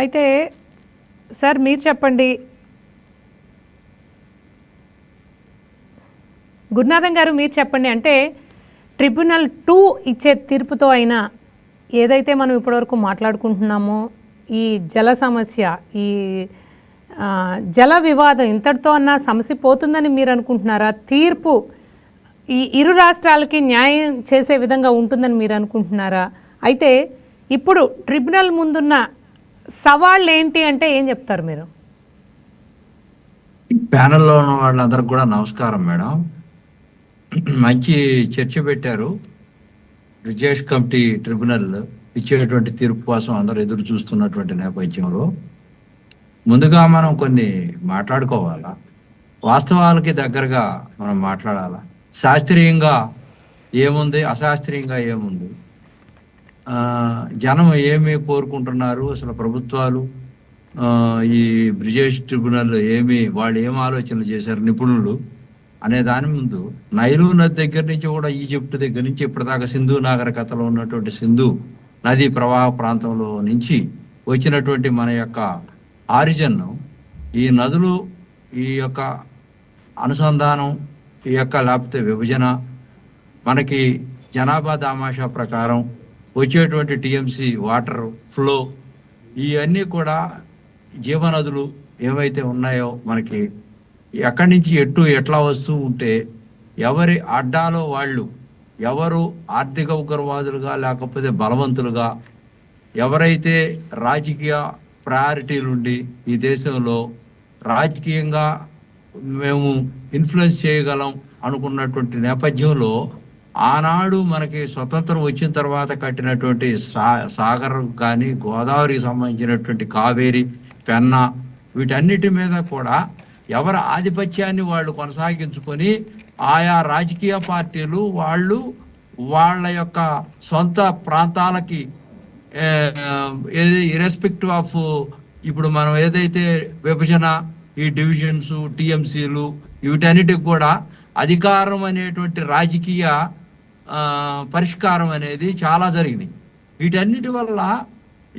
అయితే సార్ మీరు చెప్పండి, గురునాథం గారు మీరు చెప్పండి. అంటే ట్రిబ్యునల్ 2 ఇచ్చే తీర్పుతో అయినా ఏదైతే మనం ఇప్పటివరకు మాట్లాడుకుంటున్నామో ఈ జల సమస్య, ఈ జల వివాదం ఇంతటితో అన్నా సమస్య పోతుందని మీరు అనుకుంటున్నారా? తీర్పు ఈ ఇరు రాష్ట్రాలకి న్యాయం చేసే విధంగా ఉంటుందని మీరు అనుకుంటున్నారా? అయితే ఇప్పుడు ట్రిబ్యునల్ ముందున్న సవాళ్ళు ఏంటి అంటే ఏం చెప్తారు మీరు? ప్యానెల్లో ఉన్న వాళ్ళందరికి కూడా నమస్కారం మేడం. మంచి చర్చ పెట్టారు. బ్రిజేష్ కమిటీ ట్రిబ్యునల్ ఇచ్చేటువంటి తీర్పు కోసం అందరూ ఎదురు చూస్తున్నటువంటి నేపథ్యంలో ముందుగా మనం కొన్ని మాట్లాడుకోవాలా, వాస్తవాలకి దగ్గరగా మనం మాట్లాడాలా. శాస్త్రీయంగా ఏముంది, అశాస్త్రీయంగా ఏముంది, జనం ఏమి కోరుకుంటున్నారు, అసలు ప్రభుత్వాలు ఈ బ్రిజేష్ ట్రిబ్యునల్ వాళ్ళు ఏం ఆలోచనలు చేశారు నిపుణులు అనే దాని ముందు నైలు నది దగ్గర నుంచి కూడా ఈజిప్ట్ దగ్గర నుంచి ఇప్పటిదాకా సింధు నాగరికతలో ఉన్నటువంటి సింధు నది ప్రవాహ ప్రాంతంలో నుంచి వచ్చినటువంటి మన యొక్క ఆరిజన్, ఈ నదులు, ఈ యొక్క అనుసంధానం, ఈ యొక్క లేకపోతే విభజన, మనకి జనాభా దామాషా ప్రకారం వచ్చేటువంటి టీఎంసీ వాటర్ ఫ్లో, ఇవన్నీ కూడా జీవనదులు ఏవైతే ఉన్నాయో మనకి ఎక్కడి నుంచి ఎట్లా వస్తూ ఉంటే ఎవరి అడ్డాలో వాళ్ళు, ఎవరు ఆర్థిక ఉగ్రవాదులుగా లేకపోతే బలవంతులుగా, ఎవరైతే రాజకీయ ప్రయారిటీలుండి ఈ దేశంలో రాజకీయంగా మేము ఇన్ఫ్లుయెన్స్ చేయగలం అనుకున్నటువంటి నేపథ్యంలో ఆనాడు మనకి స్వతంత్రం వచ్చిన తర్వాత కట్టినటువంటి సాగర్ కానీ, గోదావరికి సంబంధించినటువంటి కావేరి, పెన్నా, వీటన్నిటి మీద కూడా ఎవరి ఆధిపత్యాన్ని వాళ్ళు కొనసాగించుకొని ఆయా రాజకీయ పార్టీలు వాళ్ళు వాళ్ళ యొక్క సొంత ప్రాంతాలకి ఇర్రెస్పెక్టివ్ ఆఫ్ ఇప్పుడు మనం ఏదైతే విభజన, ఈ డివిజన్స్, టీఎంసీలు, వీటన్నిటికి కూడా అధికారం అనేటువంటి రాజకీయ పరిష్కారం అనేది చాలా జరిగినాయి. వీటన్నిటి వల్ల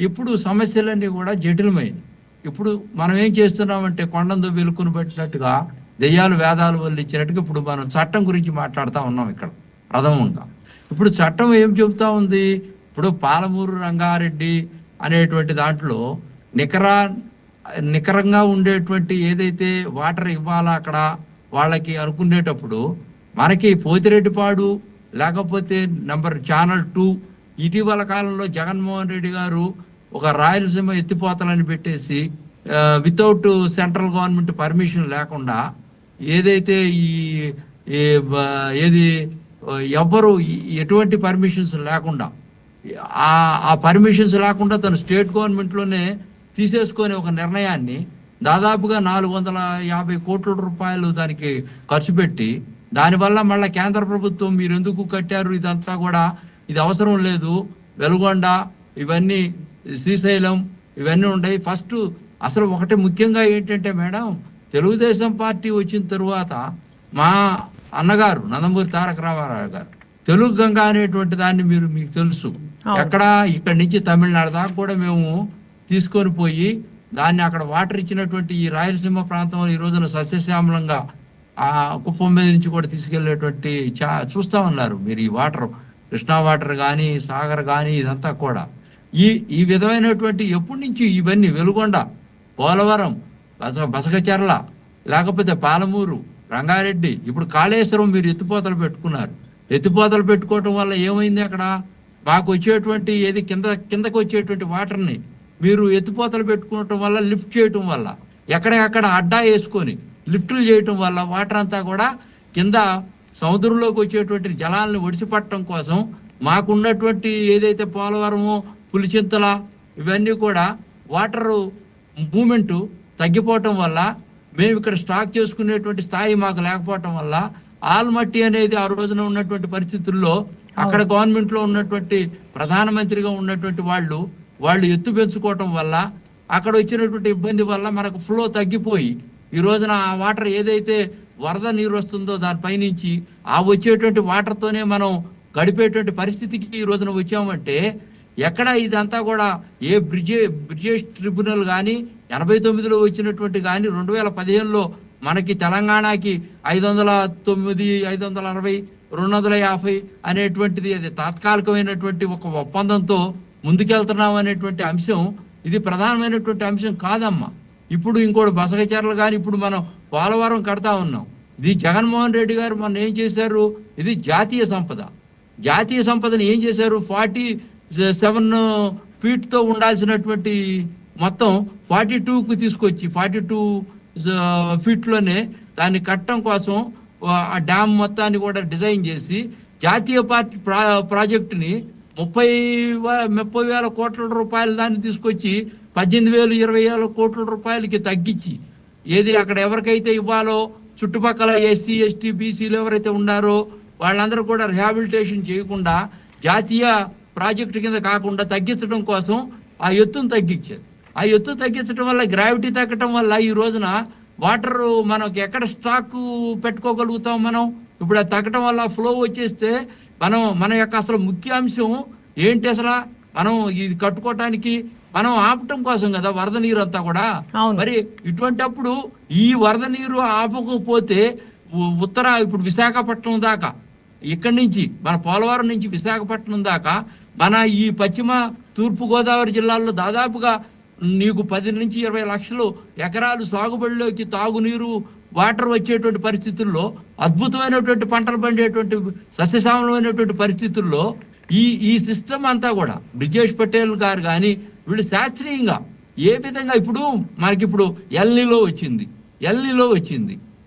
ఇప్పుడు సమస్యలన్నీ కూడా జటిలమైనవి. ఇప్పుడు మనం ఏం చేస్తున్నామంటే కొండంతో వెలుకుని పెట్టినట్టుగా దెయ్యాలు వేదాలు వల్ల ఇచ్చినట్టుగా ఇప్పుడు మనం చట్టం గురించి మాట్లాడుతూ ఉన్నాం ఇక్కడ ప్రథమంగా. ఇప్పుడు చట్టం ఏం చెబుతా ఉంది? ఇప్పుడు పాలమూరు రంగారెడ్డి అనేటువంటి దాంట్లో నికరంగా ఉండేటువంటి ఏదైతే వాటర్ ఇవ్వాలా అక్కడ వాళ్ళకి అనుకునేటప్పుడు మనకి పోతిరెడ్డిపాడు లేకపోతే ఛానల్ 2 ఇటీవల కాలంలో జగన్మోహన్ రెడ్డి గారు ఒక రాయలసీమ ఎత్తిపోతలని పెట్టేసి వితౌట్ సెంట్రల్ గవర్నమెంట్ పర్మిషన్ లేకుండా ఏదైతే ఎవ్వరు ఎటువంటి పర్మిషన్స్ లేకుండా ఆ పర్మిషన్స్ లేకుండా తను స్టేట్ గవర్నమెంట్లోనే తీసేసుకొని ఒక నిర్ణయాన్ని దాదాపుగా 450 కోట్ల రూపాయలు దానికి ఖర్చు పెట్టి, దానివల్ల మళ్ళీ కేంద్ర ప్రభుత్వం మీరు ఎందుకు కట్టారు, ఇదంతా కూడా ఇది అవసరం లేదు, వెలుగొండ ఇవన్నీ శ్రీశైలం ఇవన్నీ ఉంటాయి. ఫస్ట్ అసలు ఒకటి ముఖ్యంగా ఏంటంటే మేడం, తెలుగుదేశం పార్టీ వచ్చిన తరువాత మా అన్నగారు నందమూరి తారక రామారావు గారు తెలుగు గంగ అనేటువంటి దాన్ని మీకు తెలుసు, ఇక్కడి నుంచి తమిళనాడు దాకా కూడా మేము తీసుకొని పోయి దాన్ని అక్కడ వాటర్ ఇచ్చినటువంటి ఈ రాయలసీమ ప్రాంతంలో ఈ రోజున సస్యశ్యామలంగా ఆ కుప్పం మీద నుంచి కూడా తీసుకెళ్లేటువంటి చూస్తా ఉన్నారు మీరు. ఈ వాటర్, కృష్ణా వాటర్ కానీ, సాగర్ కానీ, ఇదంతా కూడా ఈ విధమైనటువంటి ఎప్పటి నుంచి ఇవన్నీ వెలుగొండ, పోలవరం, బసకచెర్ల, లేకపోతే పాలమూరు, రంగారెడ్డి, ఇప్పుడు కాళేశ్వరం మీరు ఎత్తిపోతలు పెట్టుకున్నారు. ఎత్తిపోతలు పెట్టుకోవటం వల్ల ఏమైంది? అక్కడ మాకు వచ్చేటువంటి కిందకు వచ్చేటువంటి వాటర్ని మీరు ఎత్తిపోతలు పెట్టుకోవటం వల్ల, లిఫ్ట్ చేయటం వల్ల, ఎక్కడెక్కడ అడ్డా వేసుకొని లిఫ్టులు చేయటం వల్ల వాటర్ అంతా కూడా కింద సముద్రంలోకి వచ్చేటువంటి జలాలను ఒడిసిపట్టడం కోసం మాకున్నటువంటి ఏదైతే పోలవరము, పులిచింతల ఇవన్నీ కూడా వాటర్ మూమెంట్ తగ్గిపోవటం వల్ల, మేము ఇక్కడ స్టాక్ చేసుకునేటువంటి స్థాయి మాకు లేకపోవటం వల్ల ఆల్మట్టి అనేది ఆ రోజున ఉన్నటువంటి పరిస్థితుల్లో అక్కడ గవర్నమెంట్ లో ఉన్నటువంటి ప్రధానమంత్రిగా ఉన్నటువంటి వాళ్ళు ఎత్తు పెంచుకోవటం వల్ల అక్కడ వచ్చినటువంటి ఇబ్బంది వల్ల మనకు ఫ్లో తగ్గిపోయి ఈ రోజున ఆ వాటర్ ఏదైతే వరద నీరు వస్తుందో దానిపై నుంచి ఆ వచ్చేటువంటి వాటర్తోనే మనం గడిపేటువంటి పరిస్థితికి ఈ రోజున వచ్చామంటే ఎక్కడ ఇదంతా కూడా ఏ బ్రిజేష్ ట్రిబ్యునల్ కానీ 89లో వచ్చినటువంటి కానీ 2015లో మనకి తెలంగాణకి 509, 560, 250 అనేటువంటిది అది తాత్కాలికమైనటువంటి ఒక ఒప్పందంతో ముందుకెళ్తున్నాం అనేటువంటి అంశం ఇది ప్రధానమైనటువంటి అంశం కాదమ్మా. ఇప్పుడు ఇంకోటి బసగచర్లు కానీ ఇప్పుడు మనం పోలవరం కడతా ఉన్నాం. ఇది జగన్మోహన్ రెడ్డి గారు మన ఏం చేశారు, ఇది జాతీయ సంపద. జాతీయ సంపదని ఏం చేశారు, 47 ఫీట్తో ఉండాల్సినటువంటి మొత్తం 42కు తీసుకొచ్చి 42 ఫీట్లోనే దాన్ని కట్టడం కోసం ఆ డ్యామ్ మొత్తాన్ని కూడా డిజైన్ చేసి జాతీయ ప్రాజెక్టుని 30,000 కోట్ల రూపాయలు దాన్ని తీసుకొచ్చి 18,000, 20,000 కోట్ల రూపాయలకి తగ్గించి ఏది అక్కడ ఎవరికైతే ఇవ్వాలో చుట్టుపక్కల ఎస్సీ, ఎస్టీ, బీసీలు ఎవరైతే ఉన్నారో వాళ్ళందరూ కూడా రిహాబిలిటేషన్ చేయకుండా జాతీయ ప్రాజెక్టు కింద కాకుండా తగ్గించడం కోసం ఆ ఎత్తును తగ్గించారు. ఆ ఎత్తు తగ్గించడం వల్ల గ్రావిటీ తగ్గటం వల్ల ఈ రోజున వాటర్ మనకి ఎక్కడ స్టాక్ పెట్టుకోగలుగుతాం మనం. ఇప్పుడు అది తగ్గటం వల్ల ఫ్లో వచ్చేస్తే మన యొక్క అసలు ముఖ్య అంశం ఏంటి, అసలు మనం ఇది కట్టుకోవటానికి మనం ఆపటం కోసం కదా వరద నీరు అంతా కూడా. మరి ఇటువంటిప్పుడు ఈ వరద నీరు ఆపకపోతే ఇప్పుడు విశాఖపట్నం దాకా, ఇక్కడి నుంచి మన పోలవరం నుంచి విశాఖపట్నం దాకా మన ఈ పశ్చిమ తూర్పు గోదావరి జిల్లాల్లో దాదాపుగా నీకు 10 నుంచి 20 లక్షలు ఎకరాలు సాగుబడిలోకి తాగునీరు వాటర్ వచ్చేటువంటి పరిస్థితుల్లో, అద్భుతమైనటువంటి పంటలు పండేటువంటి సస్యశ్యామలమైనటువంటి పరిస్థితుల్లో ఈ సిస్టమ్ అంతా కూడా బ్రిజేష్ పటేల్ గారు కానీ వీళ్ళు శాస్త్రీయంగా ఏ విధంగా ఇప్పుడు మనకిప్పుడు ఎల్నీలో వచ్చింది.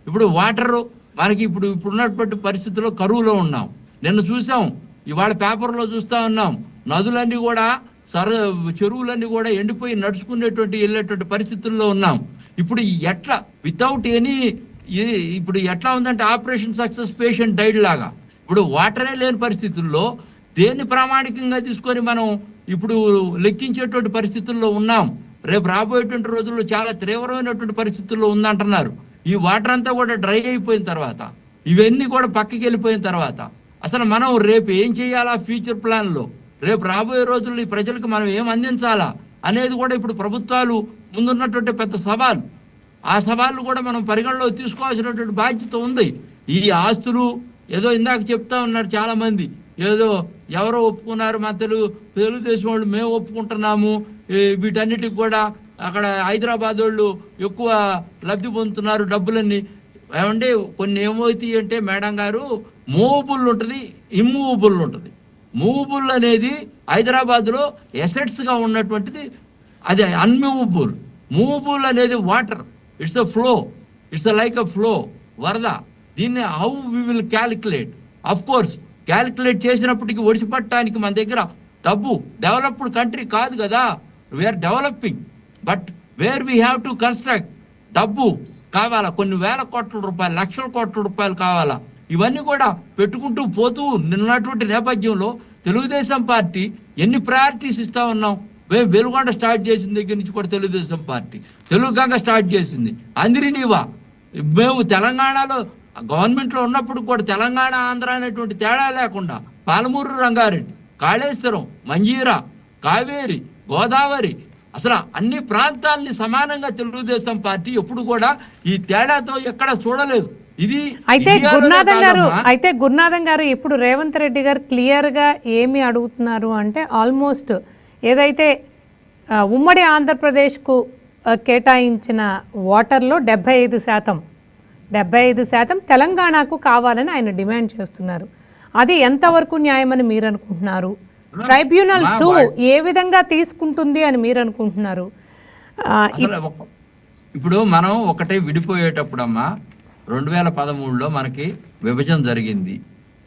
ఇప్పుడు వాటర్ మనకి ఇప్పుడు ఉన్నటువంటి పరిస్థితుల్లో కరువులో ఉన్నాం. నిన్న చూసాం, ఇవాళ పేపర్లో చూస్తా ఉన్నాం, నదులన్నీ కూడా చెరువులన్నీ కూడా ఎండిపోయి వెళ్ళేటువంటి పరిస్థితుల్లో ఉన్నాం. ఇప్పుడు ఎట్లా వితౌట్ ఎనీ ఇప్పుడు ఎట్లా ఉందంటే ఆపరేషన్ సక్సెస్ పేషెంట్ డైడ్ లాగా ఇప్పుడు వాటరే లేని పరిస్థితుల్లో దేన్ని ప్రామాణికంగా తీసుకొని మనం ఇప్పుడు లెక్కించేటువంటి పరిస్థితుల్లో ఉన్నాం. రేపు రాబోయేటువంటి రోజుల్లో చాలా తీవ్రమైనటువంటి పరిస్థితుల్లో ఉందంటున్నారు. ఈ వాటర్ అంతా కూడా డ్రై అయిపోయిన తర్వాత, ఇవన్నీ కూడా పక్కకి వెళ్ళిపోయిన తర్వాత అసలు మనం రేపు ఏం చేయాలా, ఫ్యూచర్ ప్లాన్లో రేపు రాబోయే రోజుల్లో ఈ ప్రజలకు మనం ఏం అందించాలా అనేది కూడా ఇప్పుడు ప్రభుత్వాలు ముందున్నటువంటి పెద్ద సవాల్. ఆ సవాళ్ళు కూడా మనం పరిగణలో తీసుకోవాల్సినటువంటి బాధ్యత ఉంది. ఈ ఆస్తులు ఏదో ఇందాక చెప్తా ఉన్నారు చాలా మంది, ఏదో ఎవరో ఒప్పుకున్నారు, మా తెలుగుదేశం వాళ్ళు మేము ఒప్పుకుంటున్నాము, వీటన్నిటికి కూడా అక్కడ హైదరాబాద్ వాళ్ళు ఎక్కువ లబ్ధి పొందుతున్నారు డబ్బులన్నీ. ఏమంటే కొన్ని ఏమవుతాయి అంటే మేడం గారు, మూవబుల్ ఉంటుంది, ఇమ్మూవబుల్ ఉంటుంది. మూవబుల్ అనేది హైదరాబాద్లో ఎసెట్స్గా ఉన్నటువంటిది, అది అన్మూవబుల్. మూవబుల్ అనేది water, it's a flow, it's like a flow, వరద. దీన్ని how we will calculate, of course calculate చేసినప్పటికీ ఒడిసిపట్టడానికి మన దగ్గర డబ్బు, డెవలప్డ్ కంట్రీ కాదు కదా, we are developing, but where we have to construct. డబ్బు కావాలా, కొన్ని వేల కోట్ల రూపాయలు, లక్షల కోట్ల రూపాయలు కావాలా. ఇవన్నీ కూడా పెట్టుకుంటూ పోతూ నిన్నటువంటి నేపథ్యంలో తెలుగుదేశం పార్టీ ఎన్ని ప్రయారిటీస్ ఇస్తా ఉన్నాం. మేము వెలుగొండ స్టార్ట్ చేసిన దగ్గర నుంచి కూడా తెలుగుదేశం పార్టీ తెలుగు గంగ స్టార్ట్ చేసింది, అందిరినీవా. మేము తెలంగాణలో గవర్నమెంట్లో ఉన్నప్పుడు కూడా తెలంగాణ ఆంధ్ర అనేటువంటి తేడా లేకుండా పాలమూరు రంగారెడ్డి, కాళేశ్వరం, మంజీరా, కావేరి, గోదావరి, అసలు అన్ని ప్రాంతాలని సమానంగా తెలుగుదేశం పార్టీ ఎప్పుడు కూడా ఈ తేడాతో ఎక్కడ చూడలేదు. ఇది అయితే గురునాథం గారు ఇప్పుడు రేవంత్ రెడ్డి గారు క్లియర్గా ఏమి అడుగుతున్నారు అంటే, ఆల్మోస్ట్ ఏదైతే ఉమ్మడి ఆంధ్రప్రదేశ్కు కేటాయించిన వాటర్లో 75% తెలంగాణకు కావాలని ఆయన డిమాండ్ చేస్తున్నారు. అది ఎంతవరకు న్యాయమని మీరు అనుకుంటున్నారు? ట్రైబ్యునల్ 2 ఏ విధంగా తీసుకుంటుంది అని మీరు అనుకుంటున్నారు? ఇప్పుడు మనం ఒకటే విడిపోయేటప్పుడు అమ్మా 2013లో మనకి విభజన జరిగింది,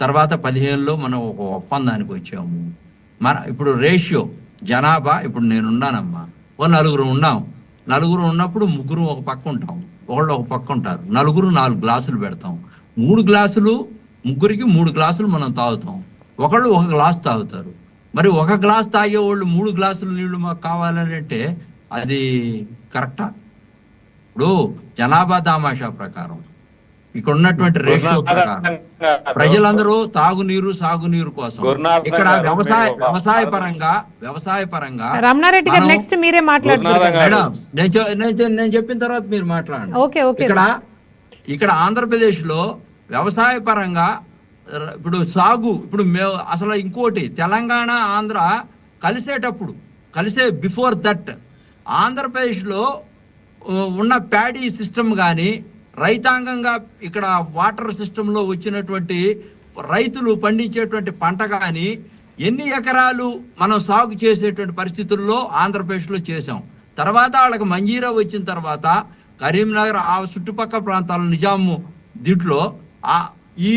తర్వాత 15లో మనం ఒక ఒప్పందానికి వచ్చాము. ఇప్పుడు రేషియో జనాభా, ఇప్పుడు నేనున్నానమ్మా, నలుగురు ఉన్నాం. నలుగురు ఉన్నప్పుడు ముగ్గురు ఒక పక్క ఉంటాం, ఒకళ్ళు ఒక పక్క ఉంటారు. నలుగురు 4 గ్లాసులు పెడతాం. 3 గ్లాసులు, ముగ్గురికి 3 గ్లాసులు మనం తాగుతాం. ఒకళ్ళు 1 గ్లాసు తాగుతారు. మరి 1 గ్లాసు తాగే వాళ్ళు 3 గ్లాసులు నీళ్లు మాకు కావాలని అంటే అది కరెక్టా? ఇప్పుడు జనాభా దామాషా ప్రకారం ఇక్కడ ఉన్నటువంటి రేషియో ప్రకారం ప్రజలందరూ తాగునీరు సాగునీరు కోసం ఇక్కడ వ్యవసాయ పరంగా రమణారెడ్డి గారు నెక్స్ట్ మీరే మాట్లాడుతున్నారు. మేడం నేను చెప్పిన తర్వాత మీరు మాట్లాడండి. ఇక్కడ ఆంధ్రప్రదేశ్ లో వ్యవసాయ పరంగా ఇప్పుడు ఇప్పుడు మేము అసలు ఇంకోటి తెలంగాణ ఆంధ్ర కలిసే బిఫోర్ దట్ ఆంధ్రప్రదేశ్లో ఉన్న ప్యాడీ సిస్టమ్ కానీ రైతాంగంగా ఇక్కడ వాటర్ సిస్టంలో వచ్చినటువంటి రైతులు పండించేటువంటి పంట కానీ ఎన్ని ఎకరాలు మనం సాగు చేసేటువంటి పరిస్థితుల్లో ఆంధ్రప్రదేశ్లో చేసాం. తర్వాత వాళ్ళకి మంజీరా వచ్చిన తర్వాత కరీంనగర్ ఆ చుట్టుపక్కల ప్రాంతాల నిజాము దీంట్లో ఈ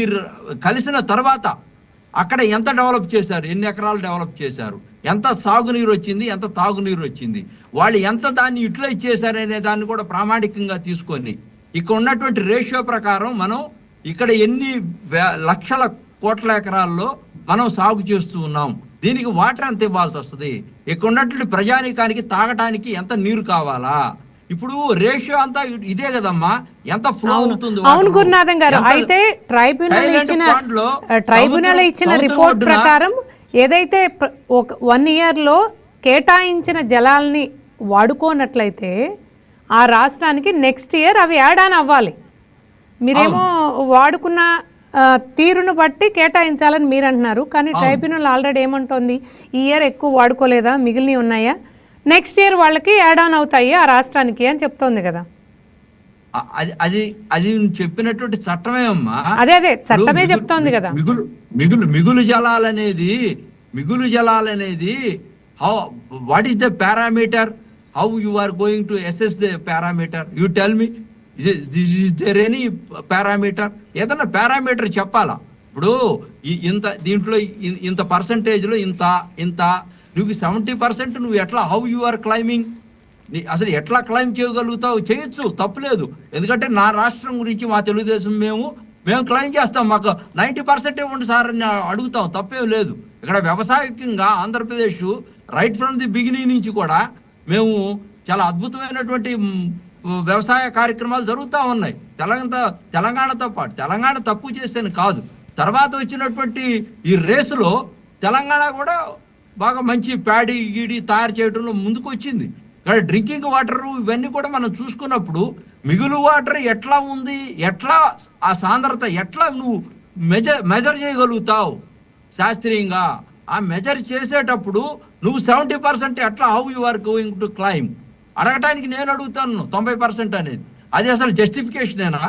కలిసిన తర్వాత అక్కడ ఎంత డెవలప్ చేశారు, ఎన్ని ఎకరాలు డెవలప్ చేశారు, ఎంత సాగునీరు వచ్చింది, ఎంత తాగునీరు వచ్చింది, వాళ్ళు ఎంత దాన్ని యూటిలైజ్ చేశారనే దాన్ని కూడా ప్రామాణికంగా తీసుకొని ఇక్కడ ఉన్నటువంటి రేషియో ప్రకారం మనం ఇక్కడ ఎన్ని లక్షల కోట్ల ఎకరాల్లో మనం సాగు చేస్తూ ఉన్నాం. దీనికి వాటర్ ఎంత ఇవ్వాల్సి వస్తుంది, ఇక్కడ ఉన్నటువంటి ప్రజానీకానికి తాగటానికి ఎంత నీరు కావాలా, ఇప్పుడు రేషియో అంతా ఇదే కదమ్మా, ఎంత ఫ్లో అవుతుంది. అవును గురునాథం గారు, అయితే ట్రైబ్యునల్ ఇచ్చిన రిపోర్ట్ ప్రకారం ఏదైతే 1 yearలో కేటాయించిన జలాల్ని వాడుకోనట్లయితే ఆ రాష్ట్రానికి నెక్స్ట్ ఇయర్ అవి యాడ్ ఆన్ అవ్వాలి. మీరేమో వాడుకున్న తీరును బట్టి కేటాయించాలని మీరు అంటున్నారు, కానీ ట్రైబ్యునల్ ఆల్రెడీ ఏమంటోంది, ఈ ఇయర్ ఎక్కువ వాడుకోలేదా, మిగిలినవి ఉన్నాయా, నెక్స్ట్ ఇయర్ వాళ్ళకి యాడ్ ఆన్ అవుతాయి ఆ రాష్ట్రానికి అని చెప్తోంది కదా. అది చెప్పినటువంటి చట్టమే అమ్మా, అదే చట్టమే చెప్తోంది కదా. మిగులు జలాలనేది how what is the parameter, how you are going to assess the parameter, you tell me, is there any parameter, ఏదన్నా పారామీటర్ చెప్పాలా. ఇప్పుడు దీంట్లో ఇంత పర్సంటేజ్లో ఇంత నువ్వు 70% నువ్వు ఎట్లా, హౌ యు ఆర్ క్లైమింగ్, అసలు ఎట్లా క్లైమ్ చేయగలుగుతావు, చేయొచ్చు, తప్పులేదు. ఎందుకంటే నా రాష్ట్రం గురించి మా తెలుగుదేశం మేము క్లైమ్ చేస్తాం, మాకు 90% ఇవ్వండి సార్ అని అడుగుతాం, తప్పేం లేదు. ఇక్కడ వ్యవసాయకంగా Andhra Pradesh right from the beginning నుంచి కూడా మేము చాలా అద్భుతమైనటువంటి వ్యవసాయ కార్యక్రమాలు జరుగుతూ ఉన్నాయి. తెలంగాణతో పాటు, తెలంగాణ తక్కువ చేస్తేనే కాదు, తర్వాత వచ్చినటువంటి ఈ రేసులో తెలంగాణ కూడా బాగా మంచి ప్యాడీ గీడి తయారు చేయడంలో ముందుకు వచ్చింది. ఇక్కడ డ్రింకింగ్ వాటర్ ఇవన్నీ కూడా మనం చూసుకున్నప్పుడు మిగులు వాటర్ ఎట్లా ఉంది, ఎట్లా ఆ సాంద్రత ఎట్లా నువ్వు మెజర్ చేయగలుగుతావు శాస్త్రీయంగా, ఆ మెజర్ చేసేటప్పుడు నువ్వు 70% ఎట్లా, how you are going to claim అడగటానికి నేను అడుగుతాను 90% అనేది. అది అసలు జస్టిఫికేషనేనా?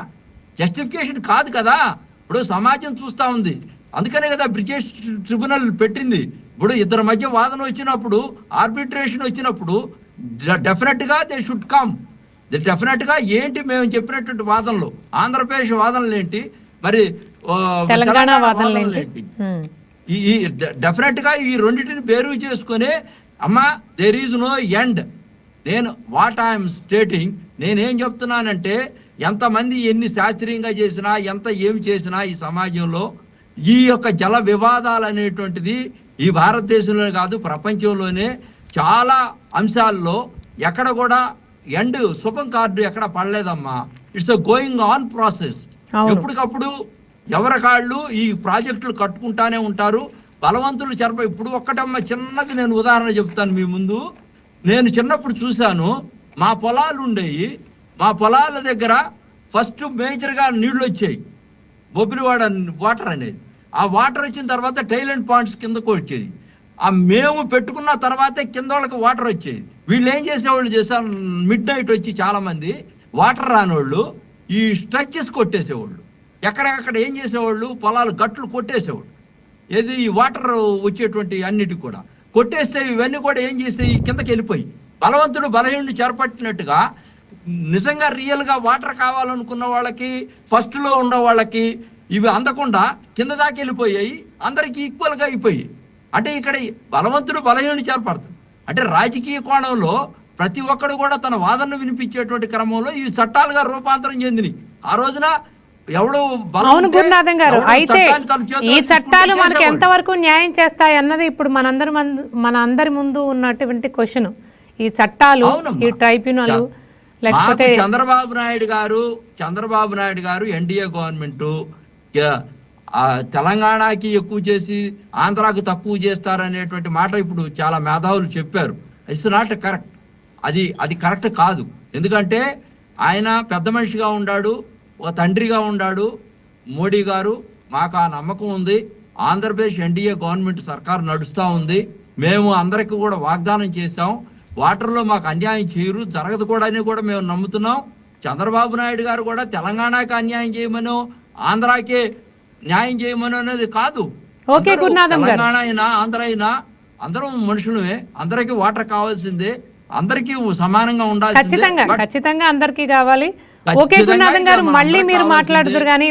జస్టిఫికేషన్ కాదు కదా. ఇప్పుడు సమాజం చూస్తూ ఉంది, అందుకనే కదా బ్రిటిష్ ట్రిబ్యునల్ పెట్టింది. ఇప్పుడు ఇద్దరి మధ్య వాదన వచ్చినప్పుడు, ఆర్బిట్రేషన్ వచ్చినప్పుడు డెఫినెట్గా దే షుడ్ కమ్, డెఫినెట్గా ఏంటి మేము చెప్పినటువంటి వాదనలు, ఆంధ్రప్రదేశ్ వాదనలు ఏంటి, మరి తెలంగాణ వాదనలు ఏంటి, ఈ డెఫినెట్గా ఈ రెండింటిని బేరు చేసుకుని అమ్మా దేర్ ఈజ్ నో ఎండ్. నేను వాట్ ఐఎమ్ స్టేటింగ్, నేనేం చెప్తున్నానంటే ఎంతమంది ఎన్ని శాస్త్రీయంగా చేసినా, ఏమి చేసినా ఈ సమాజంలో ఈ యొక్క జల వివాదాలు అనేటువంటిది ఈ భారతదేశంలోనే కాదు ప్రపంచంలోనే చాలా అంశాల్లో ఎక్కడ కూడా ఎండ్ శుభం కార్డు ఎక్కడ పడలేదమ్మా. It's going on process. ఎప్పటికప్పుడు ఎవరికాళ్ళు ఈ ప్రాజెక్టులు కట్టుకుంటానే ఉంటారు, బలవంతులు ఇప్పుడు ఒక్కటమ్మ చిన్నది నేను ఉదాహరణ చెప్తాను మీ ముందు. నేను చిన్నప్పుడు చూశాను, మా పొలాలు ఉండేవి, మా పొలాల దగ్గర ఫస్ట్ మేజర్గా నీళ్లు వచ్చాయి, బొబ్బిలివాడ వాటర్ అనేది. ఆ వాటర్ వచ్చిన తర్వాత టైలెంట్ పాయింట్స్ కిందకు వచ్చేది. ఆ మేము పెట్టుకున్న తర్వాతే కింద వాళ్ళకి వాటర్ వచ్చేది. వీళ్ళు ఏం చేసేవాళ్ళు చేశారు, మిడ్ నైట్ వచ్చి చాలామంది వాటర్ రానివాళ్ళు ఈ స్ట్రెచెస్ కొట్టేసేవాళ్ళు, ఎక్కడెక్కడ ఏం చేసేవాళ్ళు పొలాలు గట్లు కొట్టేసేవాళ్ళు. ఏది ఈ వాటర్ వచ్చేటువంటి అన్నిటికి కూడా కొట్టేస్తే ఇవన్నీ కూడా ఏం చేస్తాయి, కిందకి వెళ్ళిపోయి బలవంతుడు బలహీనుడు చేపట్టినట్టుగా నిజంగా రియల్గా వాటర్ కావాలనుకున్న వాళ్ళకి, ఫస్ట్లో ఉన్న వాళ్ళకి ఇవి అందకుండా కింద దాకా వెళ్ళిపోయాయి, అందరికీ ఈక్వల్గా అయిపోయి. అంటే ఇక్కడ బలవంతుడు బలహీనుడు చేపడతాడు. అంటే రాజకీయ కోణంలో ప్రతి ఒక్కడు కూడా తన వాదనను వినిపించేటువంటి క్రమంలో ఈ చట్టాలుగా రూపాంతరం చెందినాయి. ఆ రోజున ఎవడు. అవును గురునాథం గారు, అయితే ఈ చట్టాలు మనకి ఎంతవరకు న్యాయం చేస్తాయి అన్నది ఇప్పుడు మన అందరి ముందు ఉన్నటువంటి క్వశ్చన్. ఈ చట్టాలు, ఈ ట్రైబ్యునల్ లేకపోతే చంద్రబాబు నాయుడు గారు ఎన్డీఏ గవర్నమెంట్ తెలంగాణకి ఎక్కువ చేసి ఆంధ్రాకు తక్కువ చేస్తారనేటువంటి మాట ఇప్పుడు చాలా మేధావులు చెప్పారు. It's not correct. అది కరెక్ట్ కాదు. ఎందుకంటే ఆయన పెద్ద మనిషిగా ఉన్నాడు, ఒక తండ్రిగా ఉన్నాడు మోడీ గారు. మాకు ఆ నమ్మకం ఉంది. ఆంధ్రప్రదేశ్ ఎన్డీఏ గవర్నమెంట్ సర్కారు నడుస్తూ ఉంది. మేము అందరికీ కూడా వాగ్దానం చేశాం, వాటర్లో మాకు అన్యాయం చేయరు, జరగదు కూడా అని కూడా మేము నమ్ముతున్నాం. చంద్రబాబు నాయుడు గారు కూడా తెలంగాణకి అన్యాయం చేయమనో ఆంధ్రాకే న్యాయం చేయమనో అనేది కాదు. ఓకే గురునాథం గారు, తెలంగాణ అయినా ఆంధ్ర అయినా అందరం మనుషులమే, అందరికీ వాటర్ కావాల్సిందే, అందరికీ సమానంగా ఉండాలి. ఖచ్చితంగా అందరికీ కావాలి. ఓకే గురునాథం గారు, మళ్ళీ మీరు మాట్లాడుతురు కానీ